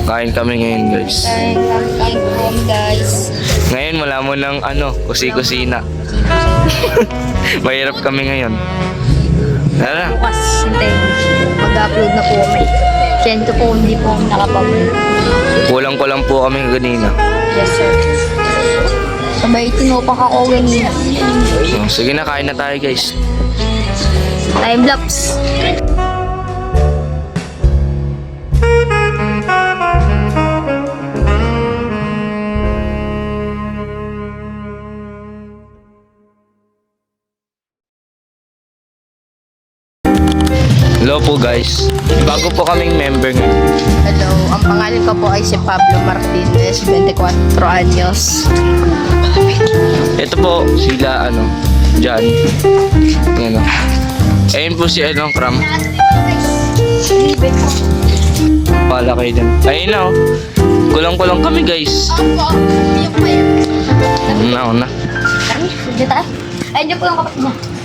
Kain kami ngayon guys. Kain po guys. Ngayon wala mo ng kusi-kusina. Mahirap kami ngayon. Tara. Bukas, hindi. Mag-upload na po kami. Sento po, hindi po kami nakapag-upload. Kulang ko lang po kami kanina. Yes, sir. Sabay tinupak ako ganina. Sige na, kain na tayo guys. Time lapse. Hello po guys. Bago po kaming member ngayon. Hello, ang pangalan ko po ay si Pablo Martinez, 24 anyos. Ito po sila Jan. Yan o. Ayun po si Kram. Pala kayo dyan. Ayun na o. Kulang-kulang kami guys. Opo, yung pa yun. Na. Ay, dito tayo. Ayun po yung kapatid niya.